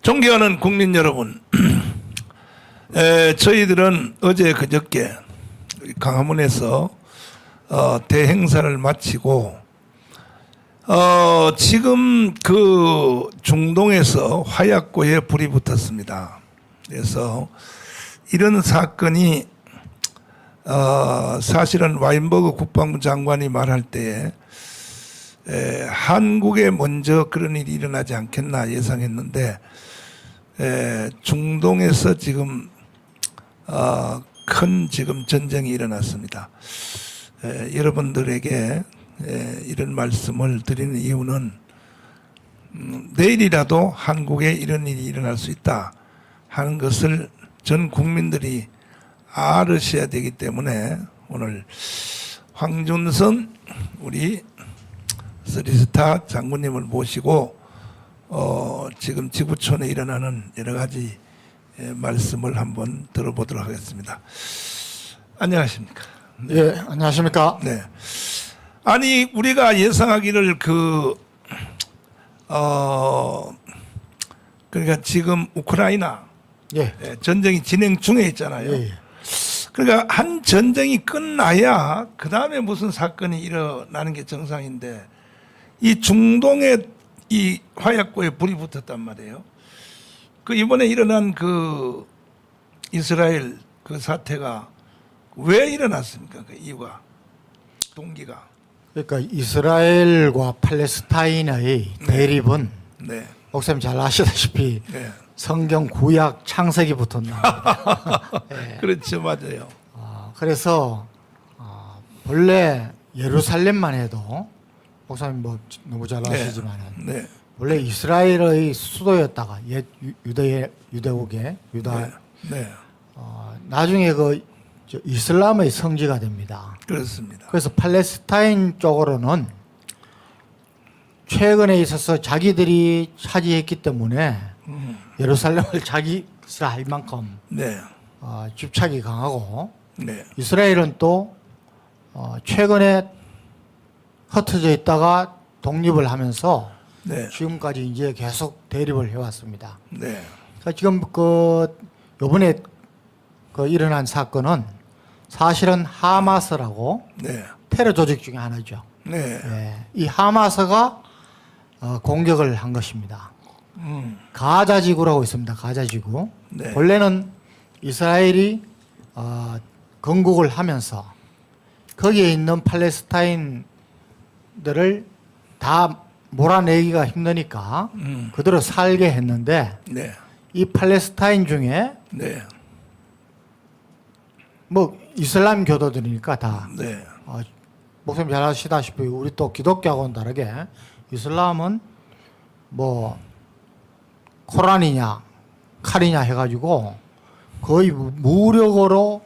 존경하는 국민 여러분, 저희들은 어제 그저께 강화문에서 대행사를 마치고 지금 그 중동에서 화약고에 불이 붙었습니다. 그래서 이런 사건이 사실은 와인버그 국방부 장관이 말할 때에 한국에 먼저 그런 일이 일어나지 않겠나 예상했는데 중동에서 지금 큰 지금 전쟁이 일어났습니다. 여러분들에게 이런 말씀을 드리는 이유는 내일이라도 한국에 이런 일이 일어날 수 있다 하는 것을 전 국민들이 알으셔야 되기 때문에 오늘 황준선 우리 쓰리스타 장군님을 모시고 지금 지구촌에 일어나는 여러 가지 말씀을 한번 들어보도록 하겠습니다. 안녕하십니까? 네. 예, 안녕하십니까? 네. 아니 우리가 예상하기를 그러니까 지금 우크라이나 예, 전쟁이 진행 중에 있잖아요. 예, 예. 그러니까 한 전쟁이 끝나야 그 다음에 무슨 사건이 일어나는 게 정상인데 이 중동에 이 화약고에 불이 붙었단 말이에요. 그 이번에 일어난 그 이스라엘 그 사태가 왜 일어났습니까? 그 이유가 동기가. 그러니까 이스라엘과 팔레스타인의 대립은 네. 목사님 잘 아시다시피 네. 성경 구약 창세기부터 나옵니다. 예. 그렇죠, 맞아요. 그래서 본래 예루살렘만 해도 목사님 뭐 너무 잘 아시지만 네. 원래 이스라엘의 수도였다가 옛 유대국의 유다. 네. 나중에 그 이슬람의 성지가 됩니다. 그렇습니다. 그래서 팔레스타인 쪽으로는 최근에 있어서 자기들이 차지했기 때문에 예루살렘을 자기 것을 할 만큼 네. 집착이 강하고 네. 이스라엘은 또 최근에 흩어져 있다가 독립을 하면서 네. 지금까지 이제 계속 대립을 해왔습니다. 네. 그러니까 지금 이번에 일어난 사건은 사실은 하마스라고 네. 테러 조직 중에 하나죠. 네. 예, 이 하마스가 공격을 한 것입니다. 가자 지구라고 있습니다. 가자 지구. 네. 원래는 이스라엘이 건국을 하면서 거기에 있는 팔레스타인들을 다 몰아내기가 힘드니까 그대로 살게 했는데 네. 이 팔레스타인 중에 네. 뭐 이슬람 교도들이니까 다 네. 목사님 잘 아시다시피 우리 또 기독교하고는 다르게 이슬람은 뭐 코란이냐 칼이냐 해가지고 거의 무력으로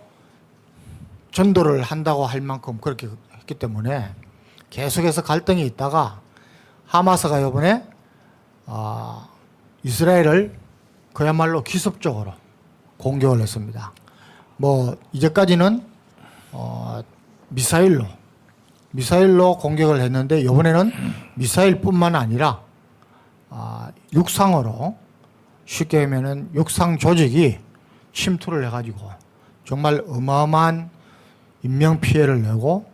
전도를 한다고 할 만큼 그렇게 했기 때문에 계속해서 갈등이 있다가 하마스가 이번에 이스라엘을 그야말로 기습적으로 공격을 했습니다. 뭐 이제까지는 미사일로 공격을 했는데 이번에는 미사일뿐만 아니라 육상으로 쉽게 하면은 육상 조직이 침투를 해가지고 정말 어마어마한 인명 피해를 내고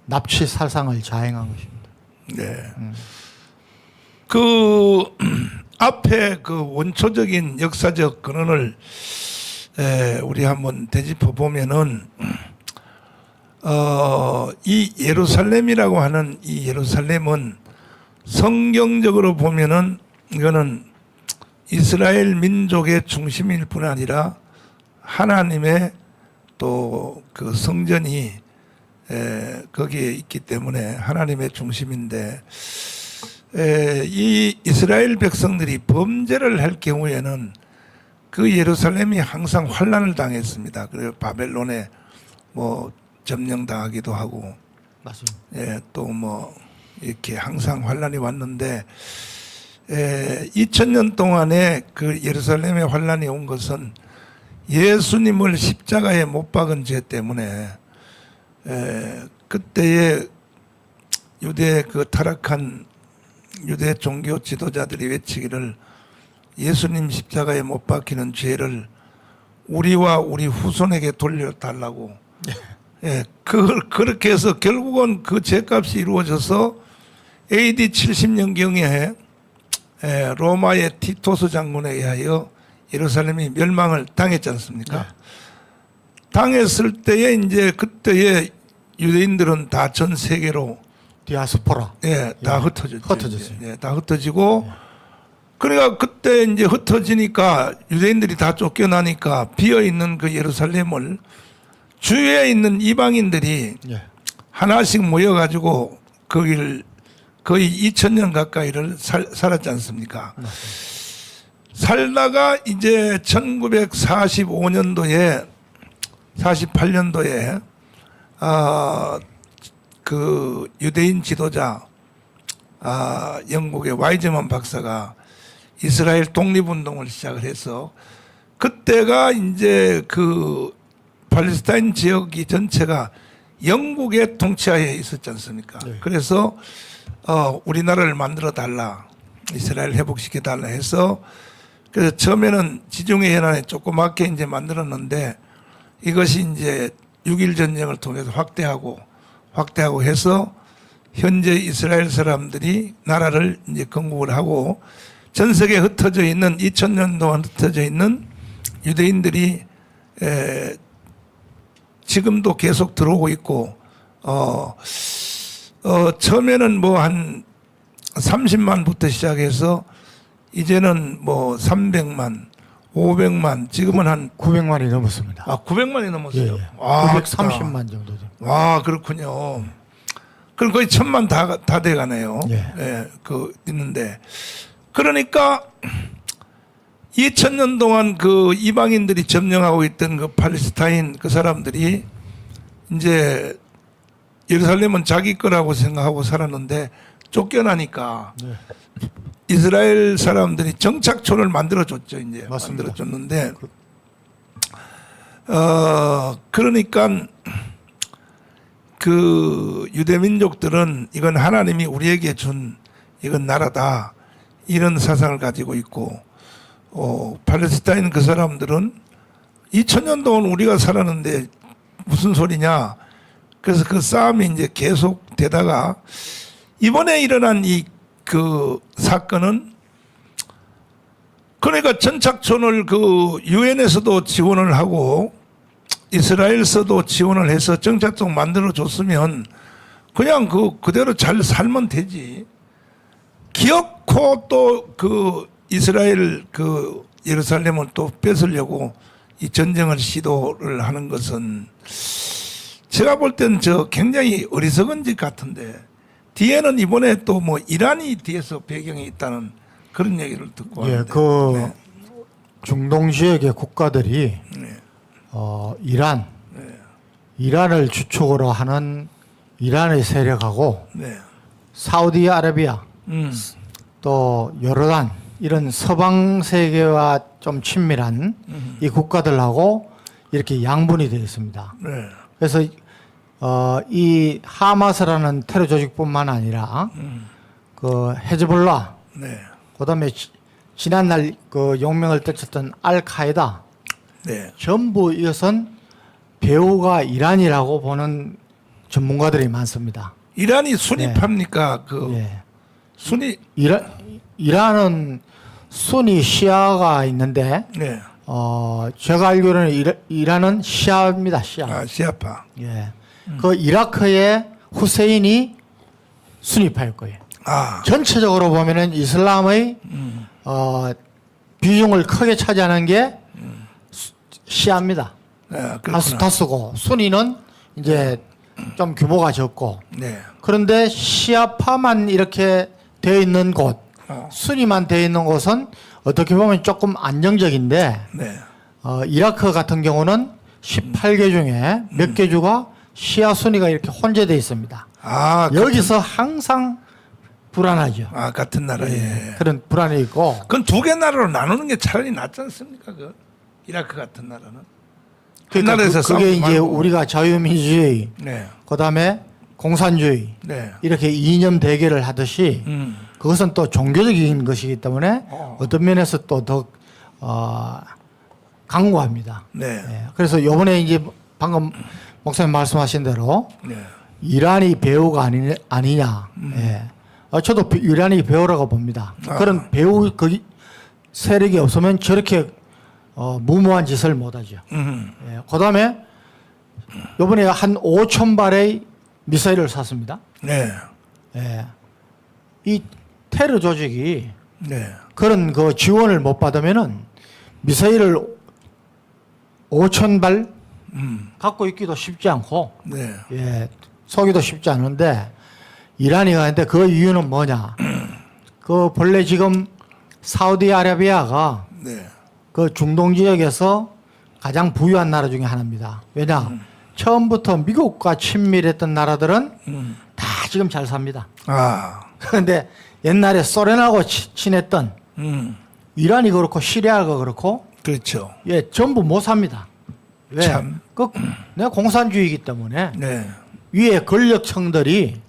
납치 살상을 자행한 것입니다. 네. 그 앞에 그 원초적인 역사적 근원을 우리 한번 되짚어 보면은 이 예루살렘이라고 하는 이 예루살렘은 성경적으로 보면은 이거는 이스라엘 민족의 중심일 뿐 아니라 하나님의 또 그 성전이 거기에 있기 때문에 하나님의 중심인데 이 이스라엘 백성들이 범죄를 할 경우에는 그 예루살렘이 항상 환난을 당했습니다. 그래서 바벨론에 뭐 점령당하기도 하고, 맞습니다. 예, 또 뭐 이렇게 항상 환난이 왔는데 2000년 동안에 그 예루살렘에 환난이 온 것은 예수님을 십자가에 못 박은 죄 때문에 그때의 유대 그 타락한 유대 종교 지도자들이 외치기를 예수님 십자가에 못 박히는 죄를 우리와 우리 후손에게 돌려달라고. 예, 그렇게 해서 결국은 그 죄값이 이루어져서 AD 70년경에 로마의 티토스 장군에 의하여 예루살렘이 멸망을 당했지 않습니까? 당했을 때에 이제 그때의 유대인들은 다 전 세계로 디아스포라. 다 흩어졌죠. 흩어졌어요. 예, 다 흩어지고 그러니까 그때 이제 흩어지니까 유대인들이 다 쫓겨나니까 비어 있는 그 예루살렘을 주위에 있는 이방인들이 예. 하나씩 모여가지고 거기를 거의 2000년 가까이를 살았지 않습니까? 살다가 이제 1945년도에 48년도에 그 유대인 지도자 영국의 와이즈만 박사가 이스라엘 독립운동을 시작을 해서 그때가 이제 그 팔레스타인 지역이 전체가 영국의 통치하에 있었지 않습니까? 네. 그래서 우리나라를 만들어 달라, 이스라엘 회복시켜 달라 해서 그래서 처음에는 지중해 해안에 조그맣게 이제 만들었는데 이것이 이제 6.1 전쟁을 통해서 확대하고 해서 현재 이스라엘 사람들이 나라를 이제 건국을 하고 전 세계에 흩어져 있는 2000년 동안 흩어져 있는 유대인들이 지금도 계속 들어오고 있고 처음에는 뭐 한 30만부터 시작해서 이제는 뭐 300만, 500만, 지금은 한 900만이 넘었습니다. 900만이 넘었어요. 예. 와, 930만 정도 됩니다. 와, 그렇군요. 그럼 거의 1000만 다 돼가네요. 예. 그 있는데 그러니까 2000년 동안 그 이방인들이 점령하고 있던 그 팔레스타인 그 사람들이 이제 예루살렘은 자기 거라고 생각하고 살았는데 쫓겨나니까 네. 이스라엘 사람들이 정착촌을 만들어줬죠. 이제 맞습니다. 만들어줬는데 그러니까 그 유대민족들은 이건 하나님이 우리에게 준 이건 나라다 이런 사상을 가지고 있고 팔레스타인 그 사람들은 2000년 동안 우리가 살았는데 무슨 소리냐. 그래서 그 싸움이 이제 계속 되다가 이번에 일어난 이 그 사건은 그러니까 전착촌을 그 유엔에서도 지원을 하고 이스라엘에서도 지원을 해서 정착촌 만들어 줬으면 그냥 그대로 잘 살면 되지. 기어코 또 그 이스라엘 그 예루살렘을 또 뺏으려고 이 전쟁을 시도를 하는 것은 제가 볼 땐 저 굉장히 어리석은 짓 같은데 뒤에는 이번에 또 뭐 이란이 뒤에서 배경에 있다는 그런 얘기를 듣고 예, 하는데 그 중동 지역의 국가들이 네. 이란을 주축으로 하는 이란의 세력하고 네. 사우디아라비아 또 요르단 이런 서방 세계와 좀 친밀한 이 국가들하고 이렇게 양분이 되어 있습니다. 네. 그래서 이 하마스라는 테러 조직뿐만 아니라 그 헤즈볼라, 네. 그다음에 지난날 그 용명을 떨쳤던 알카에다 네. 전부 이것은 배후가 이란이라고 보는 전문가들이 많습니다. 이란이 순위파입니까? 그 예. 순위 이란은 순위 시아가 있는데 네. 제가 알기로는 이란은 시아입니다. 시아. 시아파. 예. 그 이라크의 후세인이 순위파일 거예요. 전체적으로 보면은 이슬람의 비중을 크게 차지하는 게 시아입니다. 네, 다수고 순위는 이제 좀 규모가 적고 네. 그런데 시아파만 이렇게 되어 있는 곳, 순위만 되어 있는 곳은 어떻게 보면 조금 안정적인데 네. 이라크 같은 경우는 18개 중에 몇 개 주가 시아 순위가 이렇게 혼재되어 있습니다. 여기서 항상 불안하죠. 같은 나라에. 예, 그런 불안이 있고. 그건 두 개 나라로 나누는 게 차라리 낫지 않습니까? 그 이라크 같은 나라는. 그러니까 나라에서 그게 이제 말고. 우리가 자유민주주의, 네. 그다음에 공산주의 네. 이렇게 이념 대결을 하듯이 그것은 또 종교적인 것이기 때문에 어떤 면에서 또 더 강구합니다. 네. 예, 그래서 이번에 이제 방금 목사님 말씀하신 대로 네. 이란이 배후가 아니냐. 예. 저도 이란이 배후라고 봅니다. 그런 배후 그 세력이 없으면 저렇게 무모한 짓을 못하죠. 예. 그다음에 이번에 한 5천 발의 미사일을 쐈습니다. 네. 예. 이 테러 조직이 네. 그런 그 지원을 못 받으면은 미사일을 5천 발 갖고 있기도 쉽지 않고, 네. 예, 쏘기도 쉽지 않은데 이란이 가는데 그 이유는 뭐냐? 그 본래 지금 사우디아라비아가 네. 그 중동 지역에서 가장 부유한 나라 중에 하나입니다. 왜냐? 처음부터 미국과 친밀했던 나라들은 다 지금 잘 삽니다. 아. 그런데 옛날에 소련하고 친했던 이란이 그렇고 시리아가 그렇고 그렇죠. 예, 전부 못 삽니다. 왜? 참. 내가 공산주의이기 때문에 네. 위에 권력층들이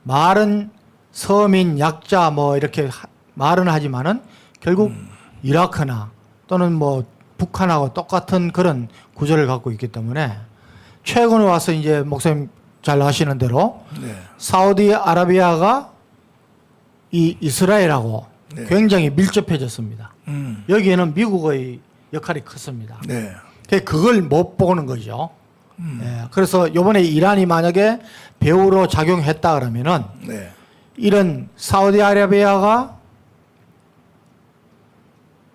말은 서민, 약자 뭐 이렇게 말은 하지만은 결국 이라크나 또는 뭐 북한하고 똑같은 그런 구조를 갖고 있기 때문에 최근에 와서 이제 목사님 잘 아시는 대로 네. 사우디아라비아가 이 이스라엘하고 네. 굉장히 밀접해졌습니다. 음. 여기에는 미국의 역할이 컸습니다. 네. 그걸 못 보는 거죠. 예, 그래서 이번에 이란이 만약에 배후로 작용했다 그러면은 네. 이런 사우디아라비아가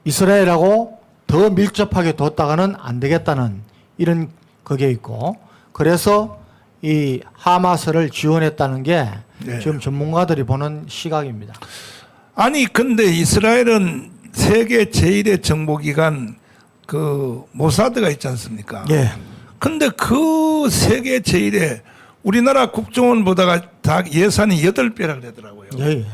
이스라엘하고 더 밀접하게 뒀다가는 안 되겠다는 이런 그게 있고, 그래서 이 하마스를 지원했다는 게 네. 지금 전문가들이 보는 시각입니다. 아니 근데 이스라엘은 세계 제1의 정보기관 그 모사드가 있지 않습니까? 예. 근데 그 세계 제1의 우리나라 국정원보다가 다 예산이 8배라 그러더라고요. 예, 예.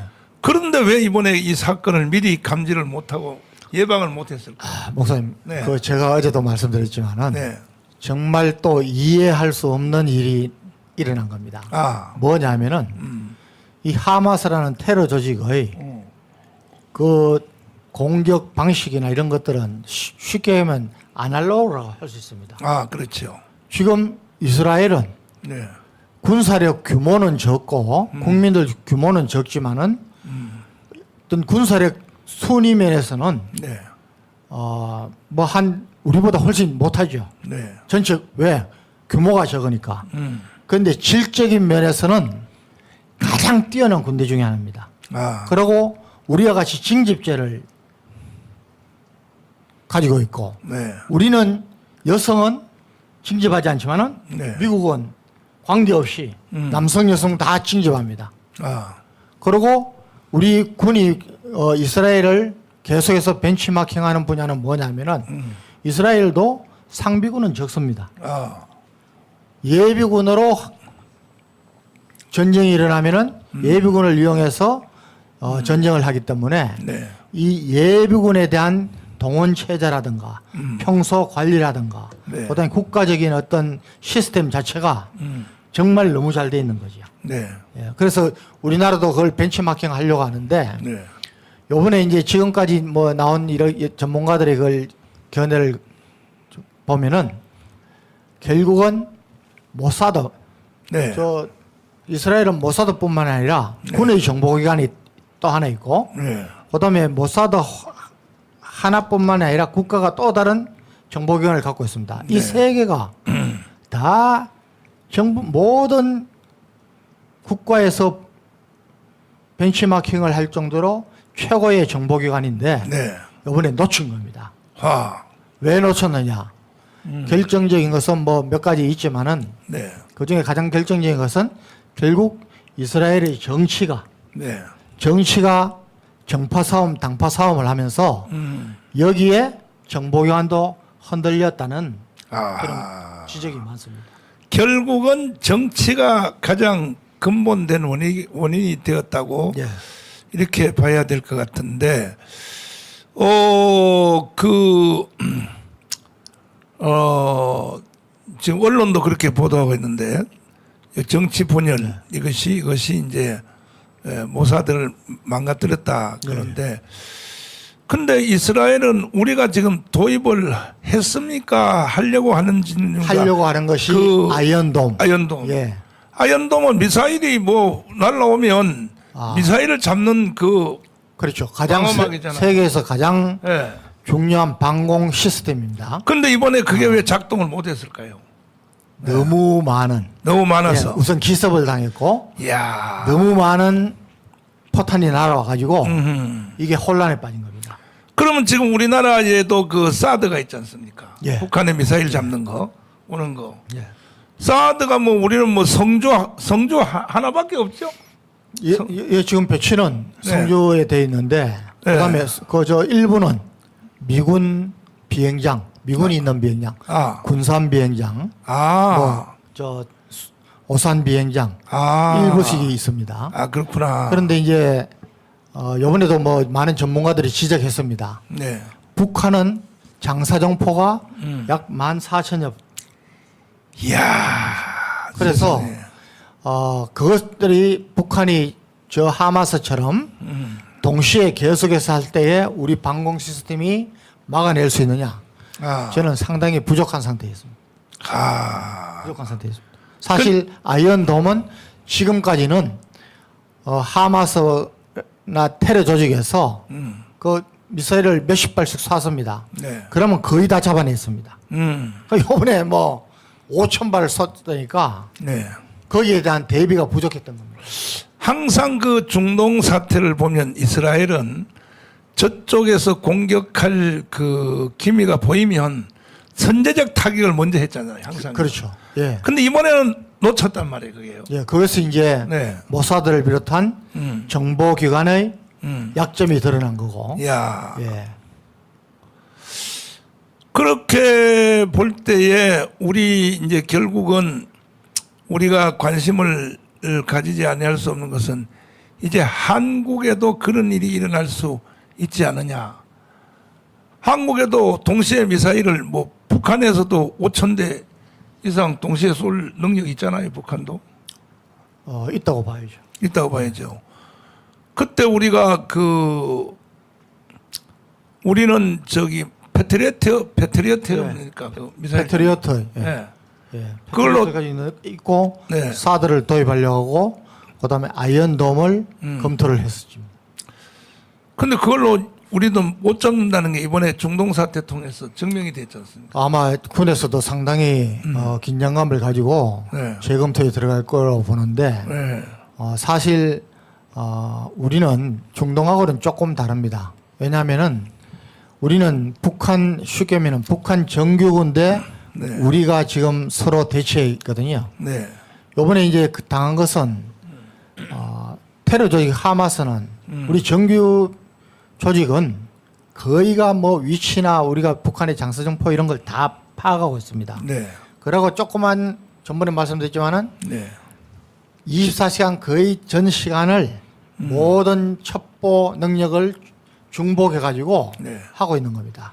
그런데 왜 이번에 이 사건을 미리 감지를 못하고 예방을 못했을까? 목사님, 네. 그 제가 어제도 말씀드렸지만은 네. 정말 또 이해할 수 없는 일이 일어난 겁니다. 아. 뭐냐면은 이 하마스라는 테러 조직의 그 공격 방식이나 이런 것들은 쉽게 하면 아날로그라고 할 수 있습니다. 아, 그렇죠. 지금 이스라엘은 네. 군사력 규모는 적고 국민들 규모는 적지만은 어떤 군사력 순위 면에서는 네. 뭐 한 우리보다 훨씬 못하죠. 네. 전체 왜 규모가 적으니까. 그런데 질적인 면에서는 가장 뛰어난 군대 중에 하나입니다. 아. 그리고 우리와 같이 징집제를 가지고 있고, 네. 우리는 여성은 징집하지 않지만은 네. 미국은 관계없이 남성 여성 다 징집합니다. 아. 그리고 우리 군이 이스라엘을 계속해서 벤치마킹하는 분야는 뭐냐면은 이스라엘도 상비군은 적습니다. 아. 예비군으로 전쟁이 일어나면은 예비군을 이용해서 전쟁을 하기 때문에 네. 이 예비군에 대한 동원 체제라든가 평소 관리라든가 네. 그다음에 국가적인 어떤 시스템 자체가 정말 너무 잘 돼 있는 거죠. 네. 예, 그래서 우리나라도 그걸 벤치마킹 하려고 하는데 네. 요번에 이제 지금까지 뭐 나온 이런 전문가들의 그걸 견해를 보면은 결국은 모사드, 네. 저 이스라엘은 모사드뿐만 아니라 군의 정보기관이 또 하나 있고, 네. 그다음에 모사드 하나뿐만 아니라 국가가 또 다른 정보기관을 갖고 있습니다. 네. 이 세 개가 다 정부 모든 국가에서 벤치마킹을 할 정도로 최고의 정보기관인데 네. 이번에 놓친 겁니다. 아. 왜 놓쳤느냐? 결정적인 것은 뭐 몇 가지 있지만은 네. 그 중에 가장 결정적인 것은 결국 이스라엘의 정치가 정파 싸움, 당파 싸움을 하면서 여기에 정보기관도 흔들렸다는 그런 아. 지적이 많습니다. 결국은 정치가 가장 근본된 원인이 되었다고 예. 이렇게 봐야 될 것 같은데, 지금 언론도 그렇게 보도하고 있는데, 정치 분열, 이것이 이제, 모사드를 망가뜨렸다 그런데 근데 이스라엘은 우리가 지금 도입을 했습니까? 하려고 하는지는 하려고 하는 것이 그 아이언돔. 아이언돔. 예. 아이언돔은 미사일이 뭐 날라오면 미사일을 잡는 그 그렇죠. 가장 방어막이잖아요. 세계에서 가장 예. 중요한 방공 시스템입니다. 근데 이번에 그게 왜 작동을 못 했을까요? 너무 많은. 너무 예, 많아서. 우선 기습을 당했고 이야. 너무 많은 포탄이 날아와 가지고 음흠. 이게 혼란에 빠진 겁니다. 그러면 지금 우리나라에도 그 사드가 있지 않습니까? 예. 북한의 미사일 잡는 거, 오는 거. 예. 사드가 뭐 우리는 뭐 성주 하나밖에 없죠? 예, 지금 배치는 네. 성주에 돼 있는데 그다음에 그저 일부는 미군 비행장, 미군이 있는 비행장, 아, 군산 비행장, 아, 저 오산 비행장 아, 일부씩이 있습니다. 아 그렇구나. 그런데 이제 이번에도 뭐 많은 전문가들이 지적했습니다. 네. 북한은 장사정포가 약 14,000여. 이야. 그래서 세상에. 그것들이 북한이 저 하마스처럼 동시에 계속해서 할 때에 우리 방공 시스템이 막아낼 수 있느냐? 아, 저는 상당히 부족한 상태에 있습니다. 아, 부족한 상태에 있습니다. 사실 아이언돔은 지금까지는 하마스나 테러 조직에서 그 미사일을 몇십 발씩 쐈습니다. 네. 그러면 거의 다 잡아냈습니다. 이번에 뭐 5,000발을 쐈다니까 네. 거기에 대한 대비가 부족했던 겁니다. 항상 그 중동 사태를 보면 이스라엘은 저쪽에서 공격할 그 기미가 보이면 선제적 타격을 먼저 했잖아요. 항상. 그렇죠. 예. 근데 이번에는 놓쳤단 말이에요, 그게요. 예, 그것이 이제 네. 모사드를 비롯한 정보기관의 약점이 드러난 거고. 야. 예. 그렇게 볼 때에 우리 이제 결국은 우리가 관심을 가지지 아니할 수 없는 것은 이제 한국에도 그런 일이 일어날 수 있지 않느냐. 한국에도 동시에 미사일을 뭐 북한에서도 5,000대 이상 동시에 쏠 능력이 있잖아요. 북한도. 있다고 봐야죠. 있다고 봐야죠. 그때 우리가 우리는 저기 패트리어트니까 그 미사일. 패트리어트. 예. 네. 예. 그걸로- 패트리어트가 있고 네. 사드를 도입하려고 하고 그다음에 아이언돔을 검토를 했었죠. 근데 그걸로 우리도 못 잡는다는 게 이번에 중동 사태 통해서 증명이 됐지 않습니까? 아마 군에서도 상당히 긴장감을 가지고 네. 재검토에 들어갈 거라고 보는데 네. 사실 우리는 중동하고는 조금 다릅니다. 왜냐하면은 우리는 쉽게 하면은 북한 정규군 대 네. 우리가 지금 서로 대치해 있거든요. 네. 요번에 이제 당한 것은 테러 조직 하마스는 우리 정규 조직은 거의가 뭐 위치나 우리가 북한의 장사정포 이런 걸 다 파악하고 있습니다. 네. 그리고 조그만 전번에 말씀드렸지만은 네. 24시간 거의 전 시간을 모든 첩보 능력을 중복해 가지고 네. 하고 있는 겁니다.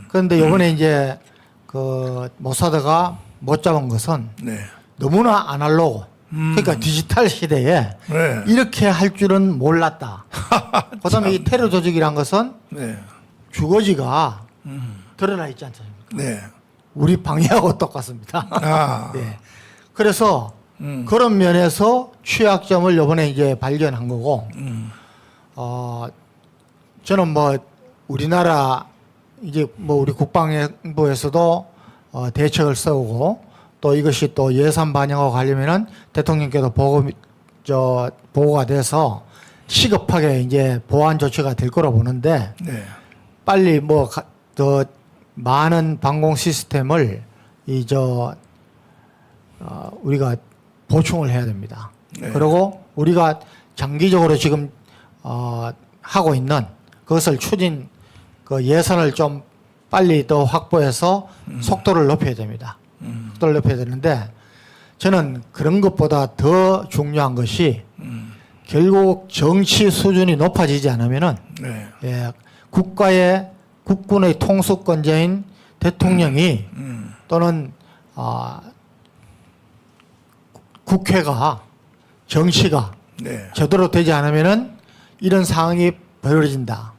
그런데 이번에 이제 그 모사드가 못 잡은 것은 네. 너무나 아날로그 그러니까 디지털 시대에 네. 이렇게 할 줄은 몰랐다. 그다음에 이 테러 조직이란 것은 네. 주거지가 드러나 있지 않습니까? 네. 우리 방해하고 똑같습니다. 아. 네. 그래서 그런 면에서 취약점을 이번에 이제 발견한 거고, 저는 뭐 우리나라 이제 뭐 우리 국방부에서도 대책을 세우고 또 이것이 또 예산 반영하고 가려면은 대통령께도 보고가 돼서 시급하게 이제 보완 조치가 될 거라 보는데 네. 빨리 뭐 더 많은 방공 시스템을 우리가 보충을 해야 됩니다. 네. 그리고 우리가 장기적으로 지금 하고 있는 그것을 추진 그 예산을 좀 빨리 더 확보해서 속도를 높여야 됩니다. 속도를 높여야 되는데 저는 그런 것보다 더 중요한 것이 결국 정치 수준이 높아지지 않으면은 네. 국군의 통수권자인 대통령이 또는 국회가 정치가 네. 제대로 되지 않으면은 이런 상황이 벌어진다.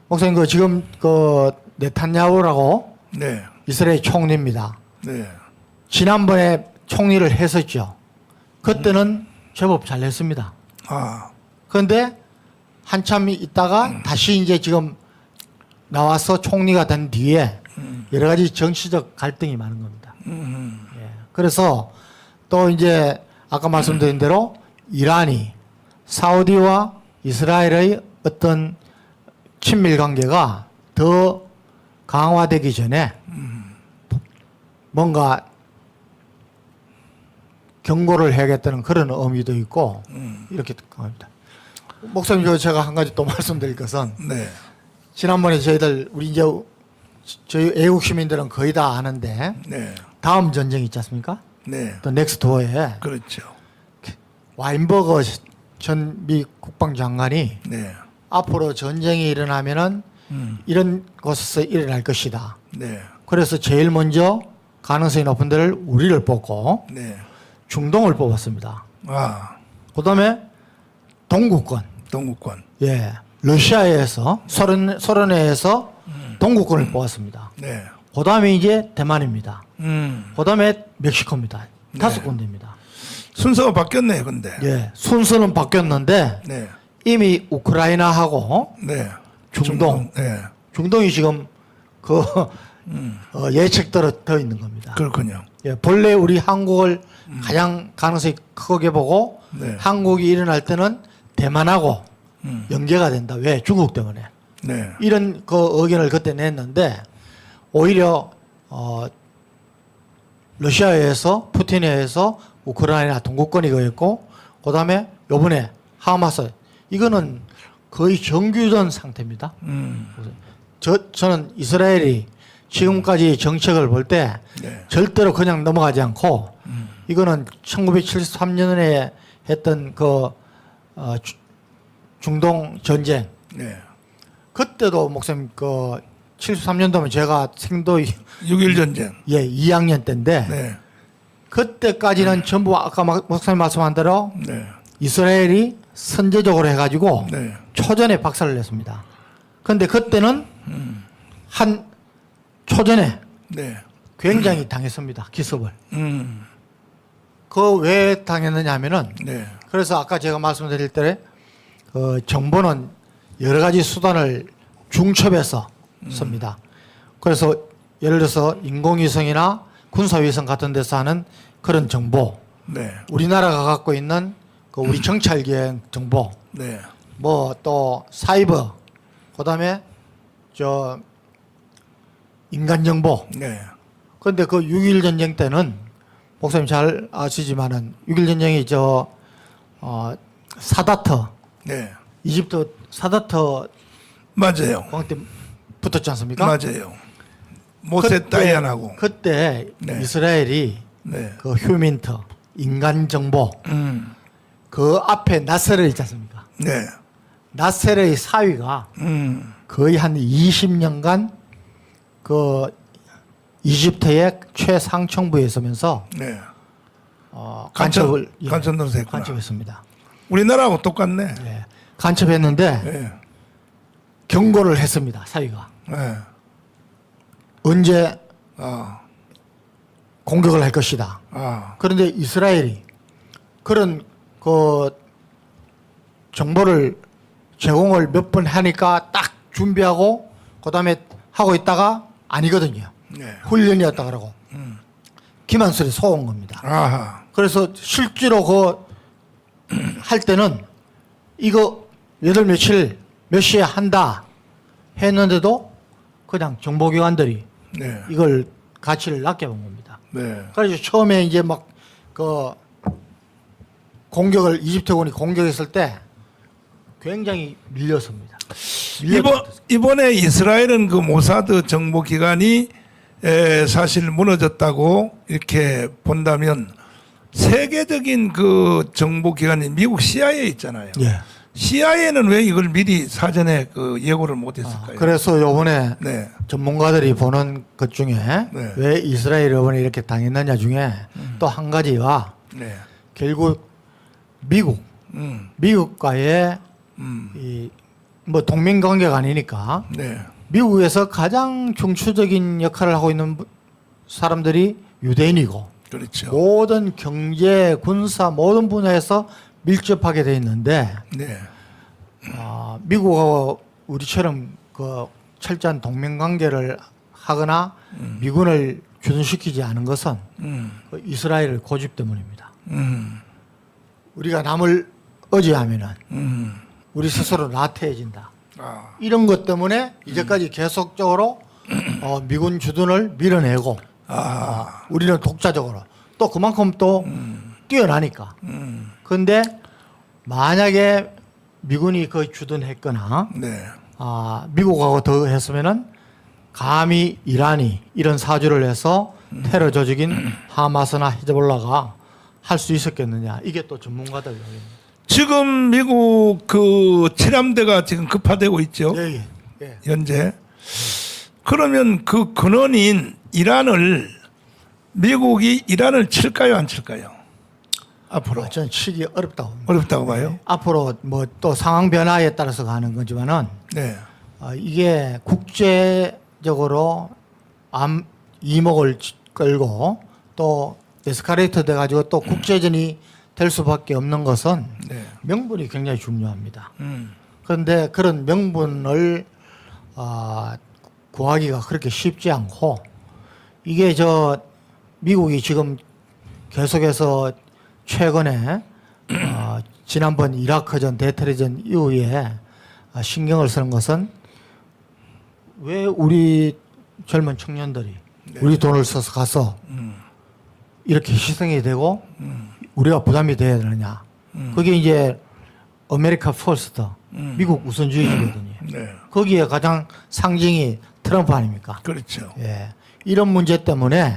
목사님 그 지금 그 네탄야후라고 네. 이스라엘 총리입니다. 네. 지난번에 총리를 했었죠. 그때는 제법 잘했습니다. 아. 그런데 한참 있다가 다시 이제 지금 나와서 총리가 된 뒤에 여러 가지 정치적 갈등이 많은 겁니다. 예. 그래서 또 이제 아까 말씀드린 대로 이란이 사우디와 이스라엘의 어떤 친밀 관계가 더 강화되기 전에 뭔가 경고를 해야겠다는 그런 의미도 있고 이렇게 강합니다. 목사님 제가 한 가지 또 말씀드릴 것은 네. 지난번에 저희들 우리 이제 저희 애국 시민들은 거의 다 아는데 네. 다음 전쟁 있지 않습니까? 네. 또 넥스트 워에 그렇죠. 와인버거 전 미 국방장관이 네. 앞으로 전쟁이 일어나면은 이런 곳에서 일어날 것이다. 네. 그래서 제일 먼저 가능성이 높은 데를 우리를 뽑고 네. 중동을 뽑았습니다. 아. 그다음에 동구권, 동구권. 예, 러시아에서 소련에서 동구권을 뽑았습니다. 네. 그다음에 이제 대만입니다. 음. 그다음에 멕시코입니다. 네. 5군데입니다. 순서가 바뀌었네요, 근데. 예, 순서는 바뀌었는데 네. 이미 우크라이나하고 네. 중동. 네. 중동이 지금 그 예측대로 더 있는 겁니다. 그렇군요. 예, 본래 우리 한국을 가장 가능성이 크게 보고 네. 한국이 일어날 때는 대만하고 연계가 된다. 왜? 중국 때문에. 네. 이런 그 의견을 그때 냈는데 오히려 러시아에서 푸틴에서 우크라이나 동구권이 그였고 그다음에 요번에 하마스 이거는 거의 정규전 상태입니다. 저는 이스라엘이 지금까지 정책을 볼 때 네. 절대로 그냥 넘어가지 않고 이거는 1973년에 했던 그 중동 전쟁 네. 그때도 목사님 그 73년도면 제가 생도 6.1 전쟁. 예 2학년 때인데 네. 그때까지는 전부 아까 목사님 말씀한 대로 네. 이스라엘이 선제적으로 해가지고 네. 초전에 박살을 냈습니다. 그런데 그때는 한 초전에 네. 굉장히 당했습니다. 기습을. 음. 그 왜 당했느냐 하면은 네. 그래서 아까 제가 말씀드릴 때 정보는 여러 가지 수단을 중첩해서 씁니다. 그래서 예를 들어서 인공위성이나 군사위성 같은 데서 하는 그런 정보, 네. 우리나라가 갖고 있는 그 우리 정찰기행 정보, 네. 뭐 또 사이버, 그다음에 저 인간 정보. 네. 그런데 그 6.1 전쟁 때는 목사님 잘 아시지만은 6.1 전쟁이 사다트 네. 이집트 사다트 맞아요. 왕 때 붙었지 않습니까? 맞아요. 모세 다이안하고. 그때 네. 이스라엘이 네. 그 휴민트 인간 정보 음. 그 앞에 나세르 있지 않습니까? 네. 나세르의 사위가 거의 한 20년간 그 이집트의 최상층부에 있으면서 네. 간첩을 간첩 노릇했구나. 간첩했습니다. 우리나라하고 똑같네. 예. 간첩했는데 네. 경고를 했습니다. 사위가 네. 언제 아. 공격을 할 것이다. 아. 그런데 이스라엘이 그런 그 정보를 제공을 몇 번 하니까 딱 준비하고 그다음에 하고 있다가 아니거든요. 네. 훈련이었다 그러고 기만술에 속은 겁니다. 아하. 그래서 실제로 그 할 때는 이거 여덟 며칠 몇 시에 한다 했는데도 그냥 정보기관들이 네. 이걸 가치를 낮게 본 겁니다. 네. 그래서 처음에 이제 막 그 공격을 이집트군이 공격했을 때 굉장히 밀렸습니다. 이번에 이스라엘은 그 모사드 정보 기관이 사실 무너졌다고 이렇게 본다면 세계적인 그 정보 기관이 미국 CIA 있잖아요. 예. CIA는 왜 이걸 미리 사전에 그 예고를 못했을까요? 그래서 요번에 네. 전문가들이 보는 것 중에 네. 왜 이스라엘이 이번에 이렇게 당했느냐 중에 또 한 가지가 네. 결국 미국 미국과의 이 뭐 동맹 관계가 아니니까 네. 미국에서 가장 중추적인 역할을 하고 있는 사람들이 유대인이고 그렇죠. 모든 경제, 군사 모든 분야에서 밀접하게 돼 있는데 네. 미국하고 우리처럼 그 철저한 동맹 관계를 하거나 미군을 주둔시키지 않은 것은 그 이스라엘 고집 때문입니다. 우리가 남을 의지하면은 우리 스스로 나태해진다. 아, 이런 것 때문에 이제까지 계속적으로 미군 주둔을 밀어내고 우리는 독자적으로 또 그만큼 또 뛰어나니까. 그런데 만약에 미군이 거의 주둔했거나 네. 미국하고 더 했으면은 감히 이란이 이런 사주를 해서 테러 조직인 하마스나 히즈볼라가 할 수 있었겠느냐. 이게 또 전문가들 얘기입니다. 지금 미국 그 칠함대가 지금 급파되고 있죠. 예, 예. 현재. 그러면 그 근원인 이란을 미국이 이란을 칠까요, 안 칠까요? 앞으로 저는 치기 어렵다고 봅니다. 어렵다고 봐요. 앞으로 뭐 또 상황 변화에 따라서 가는 거지만은 네. 이게 국제적으로 이목을 끌고 또 에스컬레이터 돼가지고 또 국제전이 될 수밖에 없는 것은 네. 명분이 굉장히 중요합니다. 그런데 그런 명분을 구하기가 그렇게 쉽지 않고 이게 미국이 지금 계속해서 최근에 지난번 이라크전 대테러전 이후에 신경을 쓰는 것은 왜 우리 젊은 청년들이 우리 돈을 써서 가서 이렇게 희생이 되고 우리가 부담이 돼야 되느냐. 그게 이제 아메리카 퍼스트 미국 우선주의거든요. 네. 거기에 가장 상징이 트럼프 아닙니까? 그렇죠. 예. 이런 문제 때문에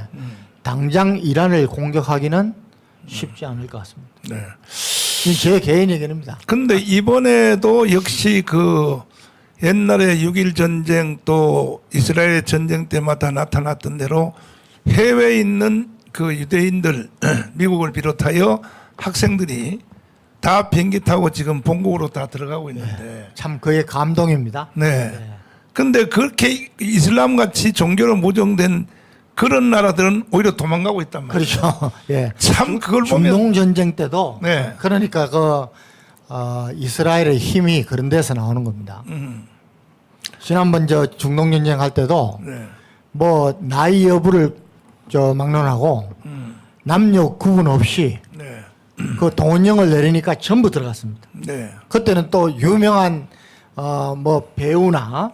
당장 이란을 공격하기는 쉽지 않을 것 같습니다. 네. 이건 제 개인 의견입니다. 근데 이번에도 역시 그 옛날에 6.1 전쟁 또 이스라엘 전쟁 때마다 나타났던 대로 해외에 있는 그 유대인들 미국을 비롯하여 학생들이 다 비행기 타고 지금 본국으로 다 들어가고 있는데 참 그의 감동입니다. 네. 근데 그렇게 이슬람 같이 종교로 모정된 그런 나라들은 오히려 도망가고 있단 말이에요. 그렇죠. 예. 참 그걸 보면 중동 전쟁 때도 네. 그러니까 이스라엘의 힘이 그런 데서 나오는 겁니다. 지난번 중동 전쟁 할 때도 네. 뭐 나이 여부를 막론하고 남녀 구분 없이 네. 그 동원령을 내리니까 전부 들어갔습니다. 네. 그때는 또 유명한 뭐 배우나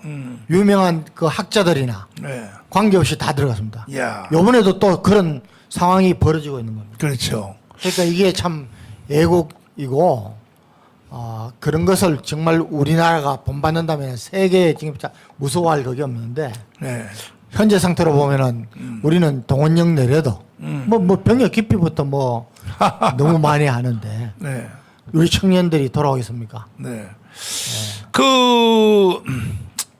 유명한 그 학자들이나 네. 관계없이 다 들어갔습니다. 야. 요번에도 또 그런 상황이 벌어지고 있는 겁니다. 그렇죠. 그러니까 이게 참 애국이고 그런 것을 정말 우리나라가 본받는다면 세계에 지금 무서워할 그게 없는데 네. 현재 상태로 보면은 우리는 동원령 내려도 뭐 병역 기피부터 뭐 너무 많이 하는데 네. 우리 청년들이 돌아오겠습니까? 네. 그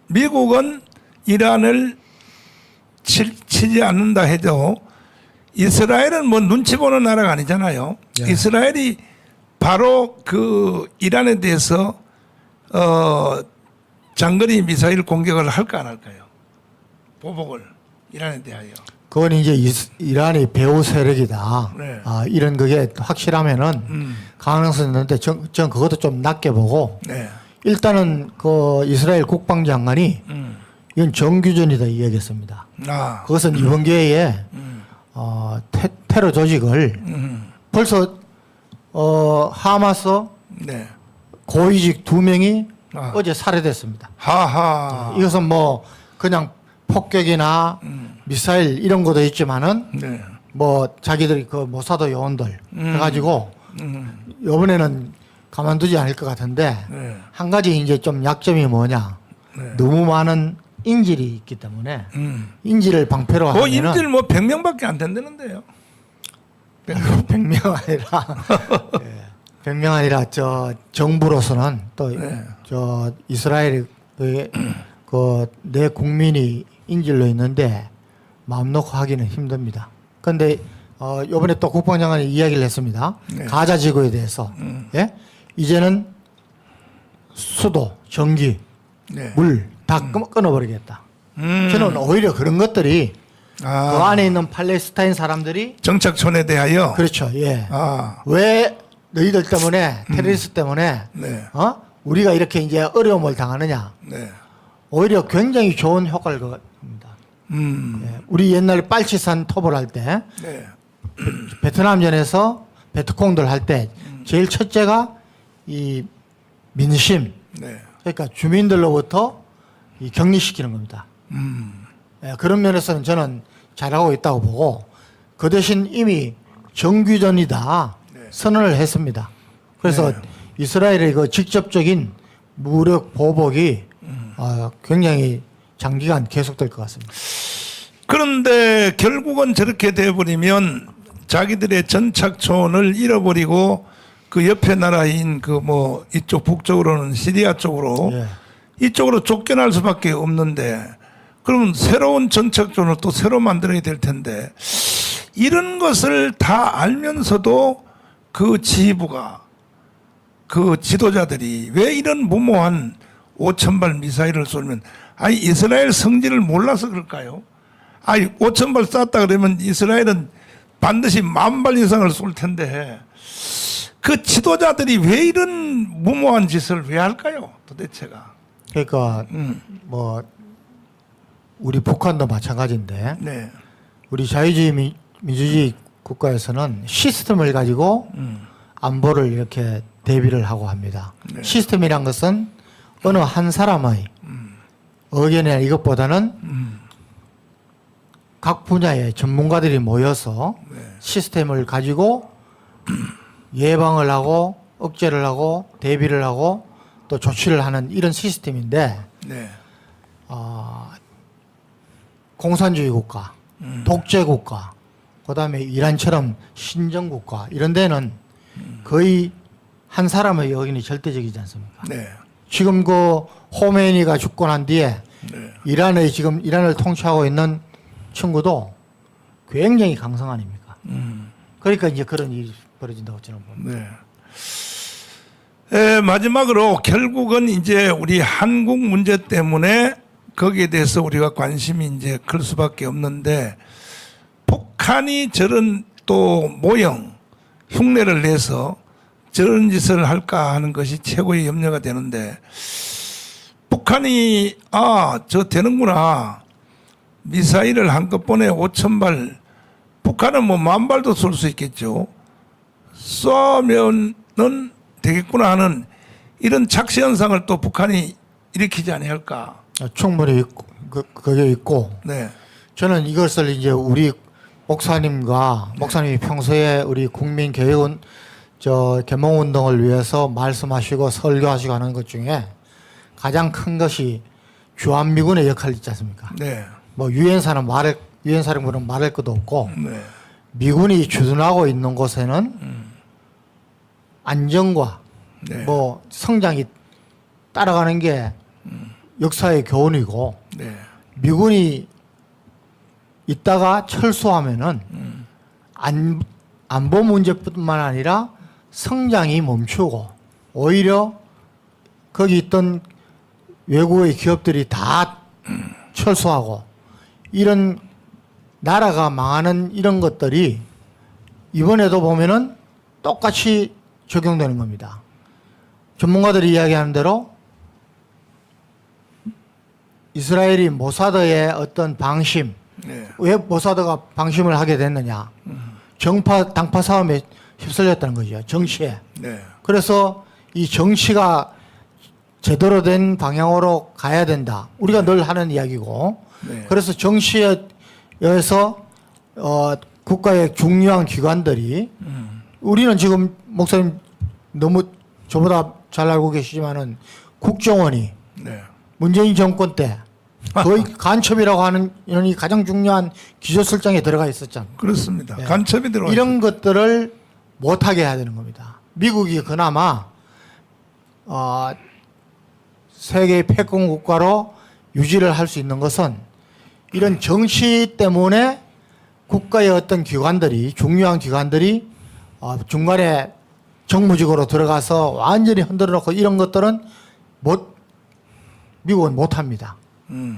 미국은 이란을 치지 않는다 해도 이스라엘은 뭐 눈치 보는 나라가 아니잖아요. 예. 이스라엘이 바로 그 이란에 대해서 장거리 미사일 공격을 할까 안 할까요? 보복을 이란에 대하여. 그건 이제 이란이 배후 세력이다. 네. 이런 그게 확실하면은 가능성이 있는데 전 그것도 좀 낮게 보고 네. 일단은 그 이스라엘 국방장관이 이건 정규전이다 이야기했습니다. 아. 그것은 이번 기회에 테러 조직을 벌써 하마스 네. 고위직 2명이 아. 어제 살해됐습니다. 하하. 이것은 뭐 그냥 폭격이나 미사일 이런 것도 있지만은 네. 뭐 자기들이 그 모사도 요원들 해가지고 이번에는 가만두지 않을 것 같은데 네. 한 가지 이제 좀 약점이 뭐냐 네. 너무 많은 인질이 있기 때문에 인질을 방패로 그 하면은 인질 뭐 100명밖에 안 된다는데요. 100명 아니라 100명 아니라 정부로서는 또 네. 이스라엘의 내 국민이 인질로 있는데 마음 놓고 하기는 힘듭니다. 그런데 이번에 또 국방장관이 이야기를 했습니다. 네. 가자 지구에 대해서 예? 이제는 수도, 전기, 네. 물 다 끊어버리겠다. 저는 오히려 그런 것들이 그 안에 있는 팔레스타인 사람들이 정착촌에 대하여. 그렇죠. 예. 아, 왜 너희들 때문에 테러리스트 때문에 네, 우리가 이렇게 이제 어려움을 당하느냐. 네, 오히려 굉장히 좋은 효과를 겁니다. 예. 우리 옛날에 빨치산 토벌 할 때 네, 베트남전에서 베트콩들 할 때 제일 첫째가 이 민심, 네, 그러니까 주민들로부터 이 격리시키는 겁니다. 예, 그런 면에서는 저는 잘하고 있다고 보고 그 대신 이미 정규전이다 네. 선언을 했습니다. 그래서 네. 이스라엘의 그 직접적인 무력 보복이 굉장히 장기간 계속될 것 같습니다. 그런데 결국은 저렇게 돼버리면 자기들의 전착촌을 잃어버리고 그 옆에 나라인 그 뭐 이쪽 북쪽으로는 시리아 쪽으로 예. 이쪽으로 쫓겨날 수밖에 없는데 그러면 새로운 전착촌을 또 새로 만들어야 될 텐데 이런 것을 다 알면서도 그 지휘부가 그 지도자들이 왜 이런 무모한 5,000발 미사일을 쏘면 아니 이스라엘 성질을 몰라서 그럴까요? 아니 5,000발 쐈다 그러면 이스라엘은 반드시 10,000발 이상을 쏠 텐데 그 지도자들이 왜 이런 무모한 짓을 왜 할까요? 도대체가. 그러니까 뭐 우리 북한도 마찬가지인데 네. 우리 자유주의 민주주의 국가에서는 시스템을 가지고 안보를 이렇게 대비를 하고 합니다. 네. 시스템이란 것은 어느 한 사람의 의견이나 이것보다는 각 분야의 전문가들이 모여서 네. 시스템을 가지고 예방을 하고 억제를 하고 대비를 하고 또 조치를 하는 이런 시스템인데 네. 공산주의 국가, 독재 국가, 그다음에 이란처럼 신정 국가 이런 데는 거의 한 사람의 의견이 절대적이지 않습니까? 네. 지금 그 호메이니가 죽고 난 뒤에 네. 이란을 통치하고 있는 친구도 굉장히 강성 아닙니까? 그러니까 이제 그런 일이 벌어진다고 저는 봅니다. 네. 마지막으로 결국은 이제 우리 한국 문제 때문에 거기에 대해서 우리가 관심이 이제 클 수밖에 없는데 북한이 저런 또 모형 흉내를 내서 저런 짓을 할까 하는 것이 최고의 염려가 되는데 북한이 저 되는구나 미사일을 한꺼번에 5,000발 북한은 뭐 10,000발도 쏠 수 있겠죠. 쏘면은 되겠구나 하는 이런 착시 현상을 또 북한이 일으키지 아니할까. 충분히 그게 있고 네. 저는 이것을 이제 우리 목사님이 평소에 우리 국민 개혁은 개몽 운동을 위해서 말씀하시고 설교하시고 하는 것 중에 가장 큰 것이 주한미군의 역할이 있지 않습니까? 네. 뭐 유엔사령부는 말할 것도 없고 네. 미군이 주둔하고 있는 곳에는 안정과 네. 뭐 성장이 따라가는 게 역사의 교훈이고 네. 미군이 있다가 철수하면은 안보 문제뿐만 아니라 성장이 멈추고 오히려 거기 있던 외국의 기업들이 다 철수하고 이런 나라가 망하는 이런 것들이 이번에도 보면은 똑같이 적용되는 겁니다. 전문가들이 이야기하는 대로 이스라엘이 모사드의 어떤 방심, 네. 왜 모사드가 방심을 하게 됐느냐? 당파 싸움에 휩쓸렸다는 거죠. 정치에. 네. 그래서 이 정치가 제대로 된 방향으로 가야 된다. 우리가 늘 하는 이야기고. 네. 그래서 정치에서 국가의 중요한 기관들이 우리는 지금 목사님 너무 저보다 잘 알고 계시지만은 국정원이 네. 문재인 정권 때 거의 간첩이라고 하는 인원이 가장 중요한 기조설정에 들어가 있었잖아요. 그렇습니다. 네. 간첩이 들어와 이런 것들을 못하게 해야 되는 겁니다. 미국이 그나마 세계 패권 국가로 유지를 할 수 있는 것은 이런 정치 때문에 국가의 어떤 기관들이 중요한 기관들이 중간에 정무직으로 들어가서 완전히 흔들어 놓고 이런 것들은 미국은 못 합니다.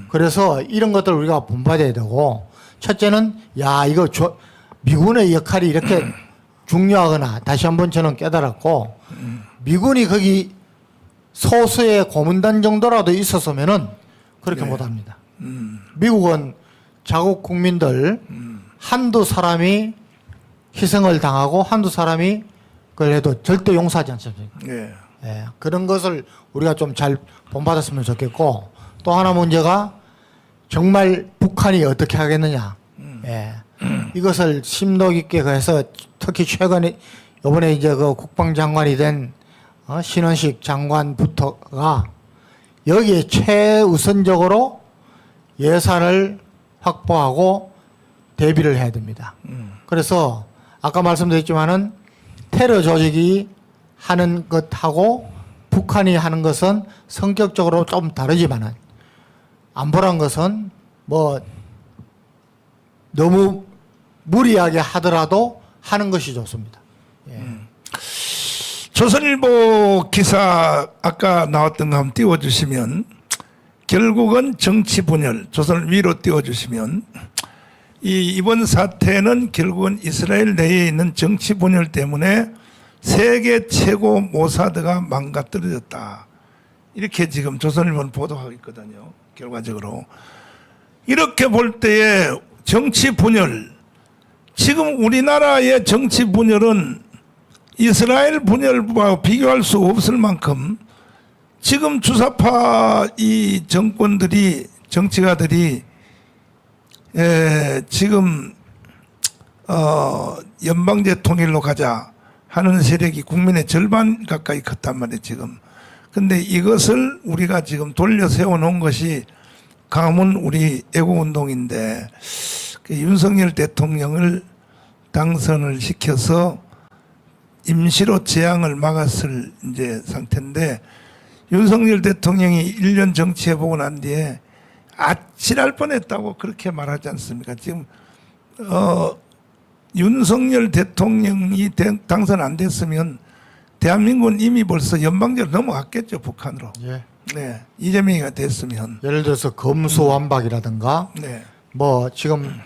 그래서 이런 것들을 우리가 본받아야 되고, 첫째는 이거 미군의 역할이 이렇게 중요하거나, 다시 한번 저는 깨달았고, 미군이 거기 소수의 고문단 정도라도 있었으면은 그렇게 못 합니다. 미국은 자국 국민들 한두 사람이 희생을 당하고 한두 사람이 그걸 해도 절대 용서하지 않습니까? 예. 예, 그런 것을 우리가 좀 잘 본받았으면 좋겠고, 또 하나 문제가 정말 북한이 어떻게 하겠느냐. 예, 이것을 심도 깊게 해서 특히 최근에 이번에 이제 그 국방장관이 된 신원식 장관부터가 여기에 최우선적으로 예산을 확보하고 대비를 해야 됩니다. 그래서 아까 말씀드렸지만은 테러 조직이 하는 것하고 북한이 하는 것은 성격적으로 좀 다르지만은 안보란 것은 뭐 너무 무리하게 하더라도 하는 것이 좋습니다. 예. 조선일보 기사 아까 나왔던 거 한번 띄워주시면, 결국은 정치 분열, 조선을 위로 띄워주시면, 이번 사태는 결국은 이스라엘 내에 있는 정치 분열 때문에 세계 최고 모사드가 망가뜨려졌다. 이렇게 지금 조선일보는 보도하고 있거든요. 결과적으로. 이렇게 볼 때에 정치 분열, 지금 우리나라의 정치 분열은 이스라엘 분열과 비교할 수 없을 만큼 지금 주사파 이 정권들이, 정치가들이 지금 연방제 통일로 가자 하는 세력이 국민의 절반 가까이 컸단 말이에요, 지금. 근데 이것을 우리가 지금 돌려 세워놓은 것이 가문 우리 애국운동인데, 그 윤석열 대통령을 당선을 시켜서 임시로 재앙을 막았을 이제 상태인데, 윤석열 대통령이 1년 정치해보고 난 뒤에 아찔할 뻔했다고 그렇게 말하지 않습니까? 지금 윤석열 대통령이 당선 안 됐으면 대한민국은 이미 벌써 연방제로 넘어갔겠죠, 북한으로. 예. 네, 이재명이가 됐으면. 예를 들어서 검수완박이라든가 네, 뭐 지금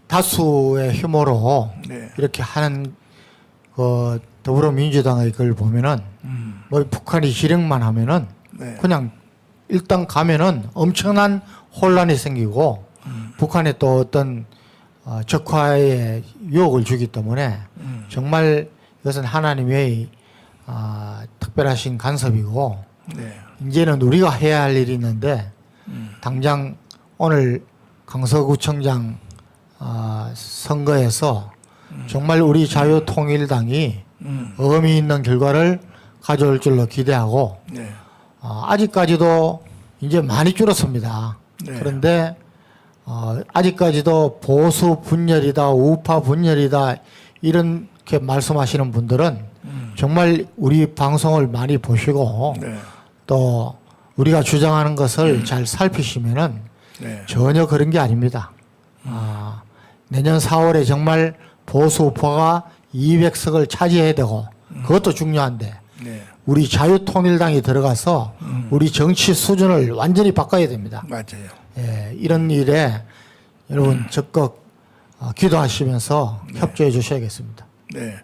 다수의 혐오로 네. 이렇게 하는 그 더불어민주당의 걸 보면은 뭐 북한이 실행만 하면은 네. 그냥 일단 가면은 엄청난 혼란이 생기고 북한에 또 어떤 적화의 유혹을 주기 때문에 정말 이것은 하나님의 특별하신 간섭이고, 네. 이제는 우리가 해야 할 일이 있는데 당장 오늘 강서구청장 선거에서 정말 우리 자유통일당이 의미 있는 결과를 가져올 줄로 기대하고, 네. 아직까지도 이제 많이 줄었습니다. 네. 그런데 아직까지도 보수 분열이다, 우파 분열이다 이렇게 말씀하시는 분들은 정말 우리 방송을 많이 보시고 네. 또 우리가 주장하는 것을 잘 살피시면은 네. 전혀 그런 게 아닙니다. 내년 4월에 정말 보수 우파가 200석을 차지해야 되고, 그것도 중요한데 네. 우리 자유통일당이 들어가서 우리 정치 수준을 완전히 바꿔야 됩니다. 맞아요. 예, 이런 일에 여러분 적극 기도하시면서 협조해 주셔야겠습니다. 네.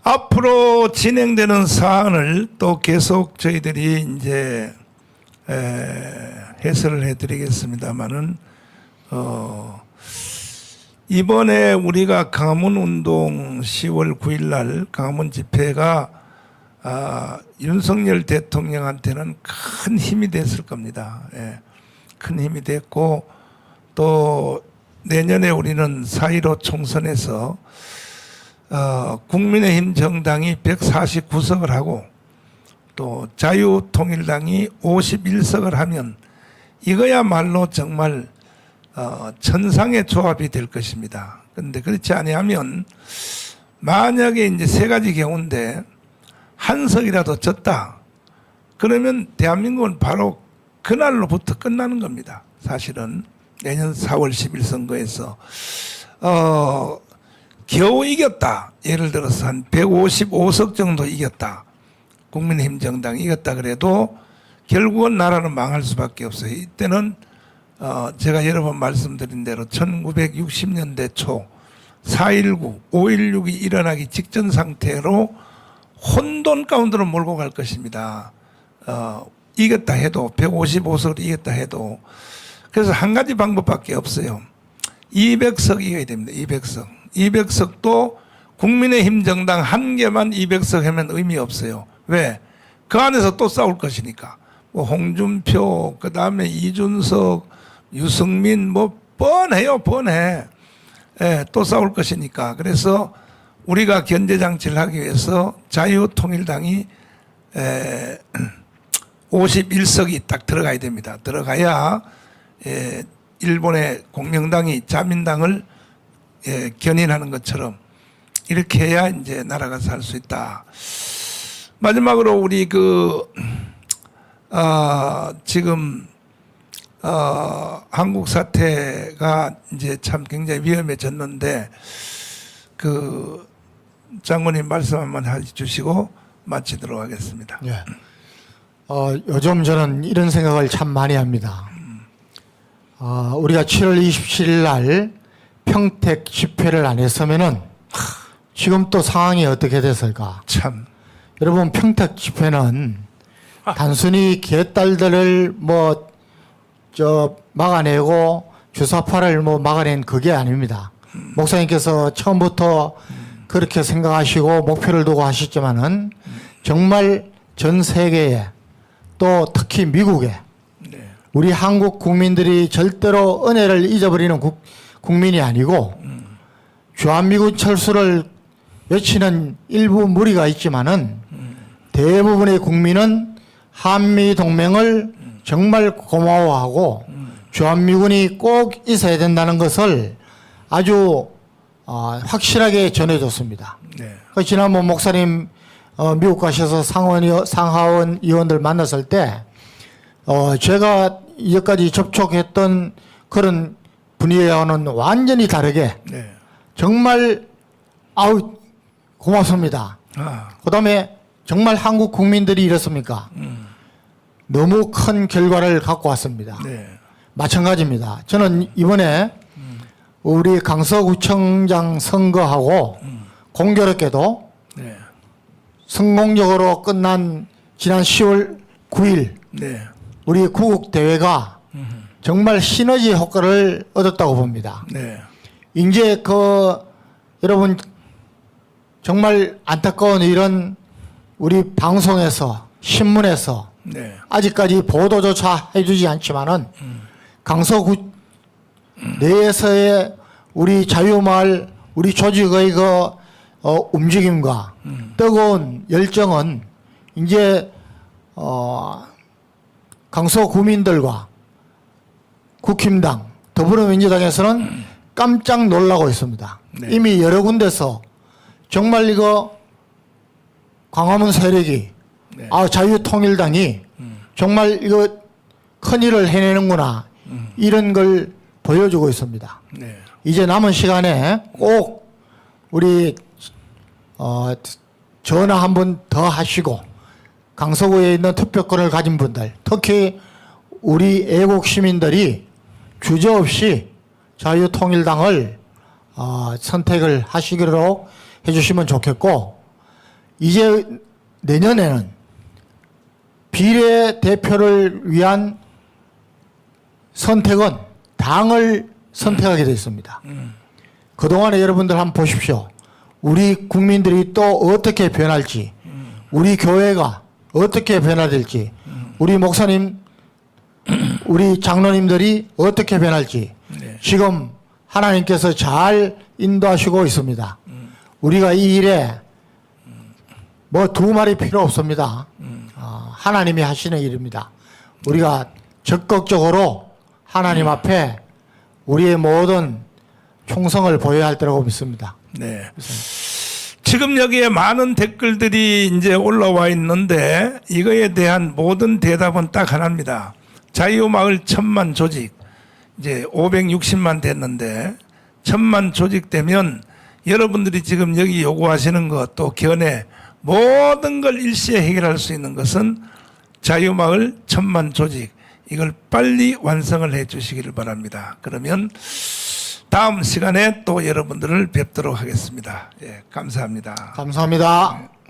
앞으로 진행되는 사안을 또 계속 저희들이 이제 해설을 해드리겠습니다만은 이번에 우리가 강화문운동 10월 9일 날 강화문 집회가 윤석열 대통령한테는 큰 힘이 됐을 겁니다. 예. 큰 힘이 됐고, 또 내년에 우리는 4.15 총선에서 국민의힘 정당이 149석을 하고 또 자유통일당이 51석을 하면 이거야말로 정말 천상의 조합이 될 것입니다. 그런데 그렇지 아니하면 만약에 이제 세 가지 경우인데 한 석이라도 졌다, 그러면 대한민국은 바로 그날로부터 끝나는 겁니다. 사실은 내년 4월 10일 선거에서 겨우 이겼다. 예를 들어서 한 155석 정도 이겼다. 국민의힘 정당 이겼다 그래도 결국은 나라는 망할 수밖에 없어요. 이때는 제가 여러 번 말씀드린 대로 1960년대 초 4.19, 5.16이 일어나기 직전 상태로 혼돈 가운데로 몰고 갈 것입니다. 이겼다 해도 155석을 이겼다 해도 그래서 한 가지 방법밖에 없어요. 200석 이겨야 됩니다. 200석. 200석도 국민의힘 정당 한 개만 200석 하면 의미 없어요. 왜? 그 안에서 또 싸울 것이니까. 뭐 홍준표, 그 다음에 이준석, 유승민 뭐 뻔해요. 뻔해. 예, 또 싸울 것이니까. 그래서 우리가 견제장치를 하기 위해서 자유통일당이 51석이 딱 들어가야 됩니다. 들어가야 일본의 공명당이 자민당을 견인하는 것처럼 이렇게 해야 이제 나라가 살 수 있다. 마지막으로 우리 지금 한국 사태가 이제 참 굉장히 위험해졌는데 장관님 말씀 한번 해주시고 마치도록 하겠습니다. 예. 요즘 저는 이런 생각을 참 많이 합니다. 우리가 7월 27일 날 평택 집회를 안 했으면은 지금 또 상황이 어떻게 됐을까? 참. 여러분, 평택 집회는 단순히 개딸들을 막아내고 주사파를 막아낸 그게 아닙니다. 목사님께서 처음부터 그렇게 생각하시고 목표를 두고 하셨지만은 정말 전 세계에 또 특히 미국에 우리 한국 국민들이 절대로 은혜를 잊어버리는 국민이 아니고 주한미군 철수를 외치는 일부 무리가 있지만은 대부분의 국민은 한미동맹을 정말 고마워하고 주한미군이 꼭 있어야 된다는 것을 아주 확실하게 전해줬습니다. 네. 지난번 목사님 미국 가셔서 상하원 의원들 만났을 때 제가 이제까지 접촉했던 그런 분위기와는 완전히 다르게 네. 정말 고맙습니다. 그다음에 정말 한국 국민들이 이렇습니까? 너무 큰 결과를 갖고 왔습니다. 네. 마찬가지입니다. 저는 이번에 우리 강서구청장 선거하고 공교롭게도 네. 성공적으로 끝난 지난 10월 9일 네. 우리 구국대회가 정말 시너지 효과를 얻었다고 봅니다. 네. 이제 여러분 정말 안타까운 일은 우리 방송에서 신문에서 네. 아직까지 보도조차 해주지 않지만은 강서구 내에서의 우리 자유마을 우리 조직의 움직임과 뜨거운 열정은 이제 강서구민들과 국힘당 더불어민주당에서는 깜짝 놀라고 있습니다. 네. 이미 여러 군데서 정말 이거 광화문 세력이 네. 자유통일당이 정말 이거 큰일을 해내는구나 이런 걸 보여주고 있습니다. 네. 이제 남은 시간에 꼭 우리 전화 한 번 더 하시고 강서구에 있는 투표권을 가진 분들 특히 우리 애국 시민들이 주저없이 자유통일당을 선택을 하시기로 해주시면 좋겠고 이제 내년에는 비례대표를 위한 선택은 당을 선택하게 되어 있습니다. 그동안에 여러분들 한번 보십시오. 우리 국민들이 또 어떻게 변할지 우리 교회가 어떻게 변화될지 우리 목사님 우리 장로님들이 어떻게 변할지 네. 지금 하나님께서 잘 인도하시고 있습니다. 우리가 이 일에 두 말이 필요 없습니다. 하나님이 하시는 일입니다. 우리가 적극적으로 하나님 앞에 우리의 모든 충성을 보여야 할 때라고 믿습니다. 네. 지금 여기에 많은 댓글들이 이제 올라와 있는데 이거에 대한 모든 대답은 딱 하나입니다. 자유마을 1000만 조직 이제 560만 됐는데 1000만 조직되면 여러분들이 지금 여기 요구하시는 것 또 견해 모든 걸 일시에 해결할 수 있는 것은 자유마을 천만 조직 이걸 빨리 완성을 해 주시기를 바랍니다. 그러면 다음 시간에 또 여러분들을 뵙도록 하겠습니다. 예, 감사합니다. 감사합니다.